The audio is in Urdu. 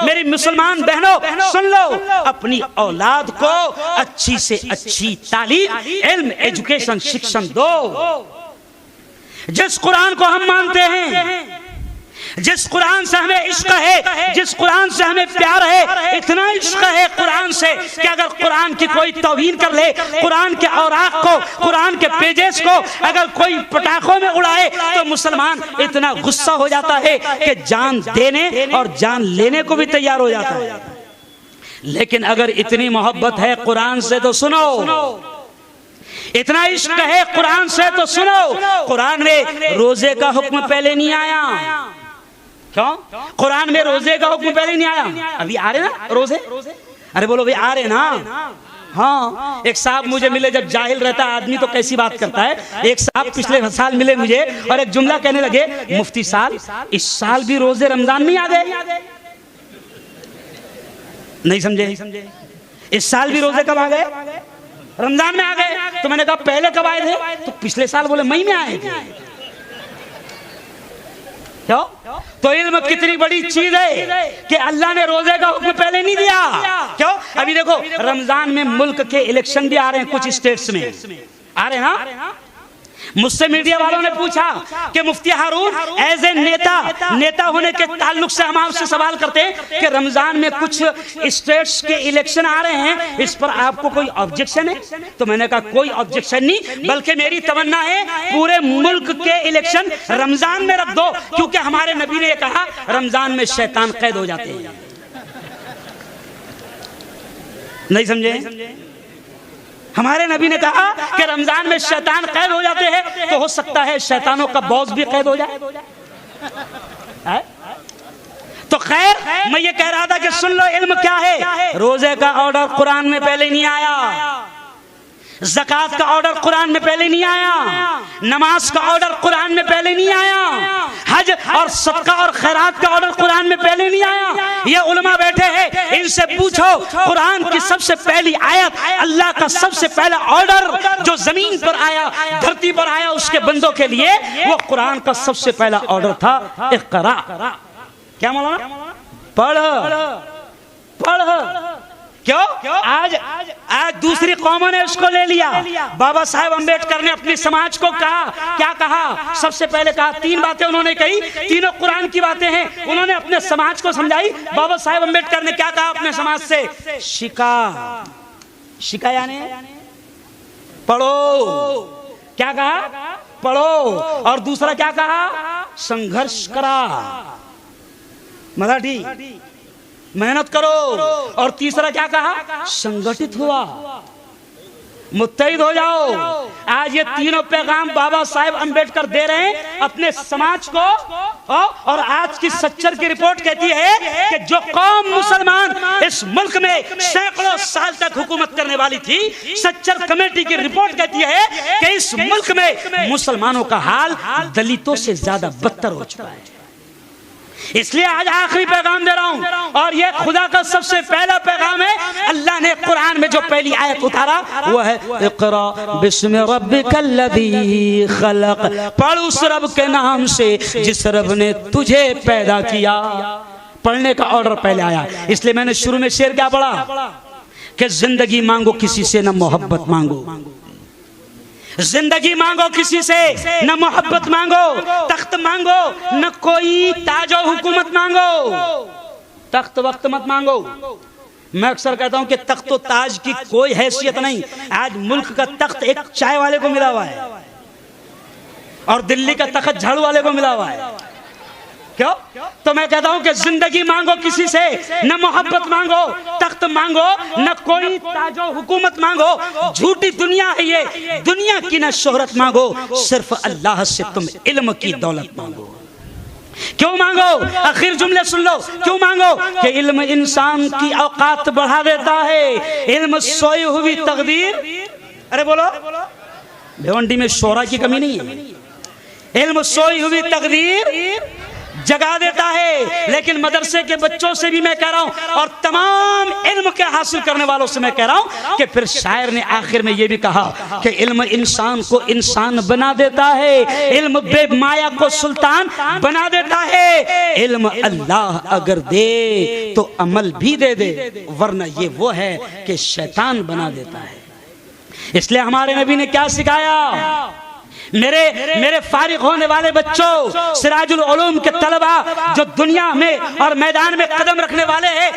میری مسلمان بہنوں سن لو، اپنی اولاد کو اچھی سے اچھی تعلیم، علم، ایجوکیشن، شکشن دو۔ جس قرآن کو ہم مانتے ہیں، جس قرآن سے ہمیں عشق ہے، جس قرآن سے ہمیں پیار ہے، اتنا عشق ہے قرآن سے کہ اگر قرآن کی کوئی توہین کر لے، قرآن کے اوراق کو، قرآن کے پیجز کو اگر کوئی پٹاخوں میں اڑائے تو مسلمان اتنا غصہ ہو جاتا ہے کہ جان دینے اور جان لینے کو بھی تیار ہو جاتا ہے۔ لیکن اگر اتنی محبت ہے قرآن سے تو سنو، اتنا عشق ہے قرآن سے تو سنو۔ قرآن میں روزے کا حکم پہلے نہیں آیا۔ کیوں؟ قرآن میں روزے کا حکم پہلے نہیں آیا۔ ابھی آ رہے نا روزے؟ ارے بولو بھی آ رہے نا؟ ہاں، ایک صاحب مجھے ملے، جب جاہل رہتا آدمی تو کیسی بات کرتا ہے۔ ایک صاحب پچھلے سال ملے مجھے اور ایک جملہ کہنے لگے، مفتی صاحب اس سال بھی روزے رمضان میں آ گئے؟ نہیں سمجھے؟ اس سال بھی روزے کب آ گئے؟ رمضان میں آ گئے۔ تو میں نے کہا پہلے کب آئے تھے؟ تو پچھلے سال بولے مئی میں آئے تھے۔ کیوں؟ تو علم کتنی بڑی چیز ہے کہ اللہ نے روزے کا حکم پہلے نہیں دیا۔ کیوں؟ ابھی دیکھو رمضان میں ملک کے الیکشن بھی آ رہے ہیں، کچھ اسٹیٹس میں آ رہے ہیں نا۔ مجھ سے میڈیا والوں نے پوچھا کہ مفتی ہارون ایز اے نیتا ہونے کے تعلق سے ہم آپ سے سوال کرتے ہیں کہ رمضان میں کچھ اسٹیٹس کے الیکشن آ رہے ہیں، اس پر آپ کو کوئی آبجیکشن ہے؟ تو میں نے کہا کوئی آبجیکشن نہیں، بلکہ میری تمنا ہے پورے ملک کے الیکشن رمضان میں رکھ دو، کیونکہ ہمارے نبی نے یہ کہا رمضان میں شیطان قید ہو جاتے ہیں۔ نہیں سمجھے؟ ہمارے نبی نے کہا کہ رمضان میں شیطان قید ہو جاتے ہیں، تو ہو سکتا ہے شیطانوں کا باس بھی قید ہو جائے۔ تو خیر میں یہ کہہ رہا تھا کہ سن لو علم کیا ہے۔ روزے کا آرڈر قرآن میں پہلے نہیں آیا، زکوٰۃ کا آرڈر قرآن میں پہلے نہیں آیا، نماز کا آرڈر قرآن میں پہلے نہیں آیا، حج اور صدقہ اور خیرات کا آرڈر قرآن میں پہلے نہیں آیا۔ یہ علماء بیٹھے ہیں، ان سے پوچھو قرآن کی سب سے پہلی آیت، اللہ کا سب سے پہلا آرڈر جو زمین پر آیا، دھرتی پر آیا اس کے بندوں کے لیے، وہ قرآن کا سب سے پہلا آرڈر تھا اقرا۔ کیا مولانا؟ پڑھ پڑھ۔ کیوں؟ آج دوسری قوموں نے اس کو لے لیا۔ بابا صاحب امبیڈکر نے اپنی سماج کو کہا، کیا کہا؟ سب سے پہلے کہا، تین باتیں انہوں نے کہی، تینوں قرآن کی باتیں ہیں، انہوں نے اپنے سماج کو سمجھائی۔ بابا صاحب امبیڈکر نے کیا کہا اپنے سماج سے؟ شکا یعنی پڑھو۔ کیا کہا؟ پڑھو۔ اور دوسرا کیا کہا؟ سنگھرش کرا، مراٹھی محنت کرو۔ اور تیسرا کیا کہا؟ سنگٹھت ہوا، متحد ہو جاؤ۔ آج یہ تینوں پیغام بابا صاحب امبیڈکر دے رہے ہیں اپنے سماج کو۔ اور آج کی سچر کی رپورٹ کہتی ہے کہ جو قوم مسلمان اس ملک میں سینکڑوں سال تک حکومت کرنے والی تھی، سچر کمیٹی کی رپورٹ کہتی ہے کہ اس ملک میں مسلمانوں کا حال دلتوں سے زیادہ بدتر ہو چکا ہے۔ اس لیے آج آخری پیغام دے رہا ہوں، اور یہ خدا کا سب سے پہلا پیغام ہے۔ اللہ نے قرآن میں جو پہلی آیت اتارا وہ ہے اقرا بسم ربک الذی خلق، پڑھ اس رب کے نام سے جس رب نے تجھے پیدا کیا۔ پڑھنے کا آرڈر پہلے آیا۔ اس لیے میں نے شروع میں شعر کیا پڑھا کہ زندگی مانگو کسی سے نہ محبت مانگو، زندگی مانگو کسی سے نہ محبت مانگو، تخت مانگو نہ کوئی تاج و حکومت مانگو، تخت وقت مت مانگو۔ میں اکثر کہتا ہوں کہ تخت و تاج کی کوئی حیثیت نہیں۔ آج ملک کا تخت ایک چائے والے کو ملا ہوا ہے اور دلی کا تخت جھاڑو والے کو ملا ہوا ہے۔ کیوں؟ تو میں کہتا ہوں کہ زندگی مانگو کسی سے نہ محبت مانگو، تخت مانگو نہ کوئی تاج و حکومت مانگو، جھوٹی دنیا ہے یہ، دنیا کی نہ شہرت مانگو، صرف اللہ سے تم علم کی دولت مانگو۔ کیوں مانگو؟ آخر جملے سن لو، کیوں مانگو؟ کہ علم انسان کی اوقات بڑھا دیتا ہے، علم سوئی ہوئی تقدیر، ارے بولو بھیونڈی میں شعرا کی کمی نہیں ہے، علم سوئی ہوئی تقدیر جگا دیتا ہے. لیکن مدرسے کے بچوں سے بھی میں کہہ رہا ہوں اور تمام علم کے حاصل کرنے والوں سے میں کہہ رہا ہوں کہ پھر شاعر نے آخر میں یہ بھی کہا کہ علم انسان کو انسان بنا دیتا ہے, علم بے مایا کو سلطان بنا دیتا ہے, علم اللہ اگر دے تو عمل بھی دے دے, ورنہ یہ وہ ہے کہ شیطان بنا دیتا ہے. اس لیے ہمارے نبی نے کیا سکھایا؟ میرے فارغ ہونے والے بچوں, سراج العلوم کے طلبہ جو دنیا میں اور میدان میں قدم رکھنے والے ہیں,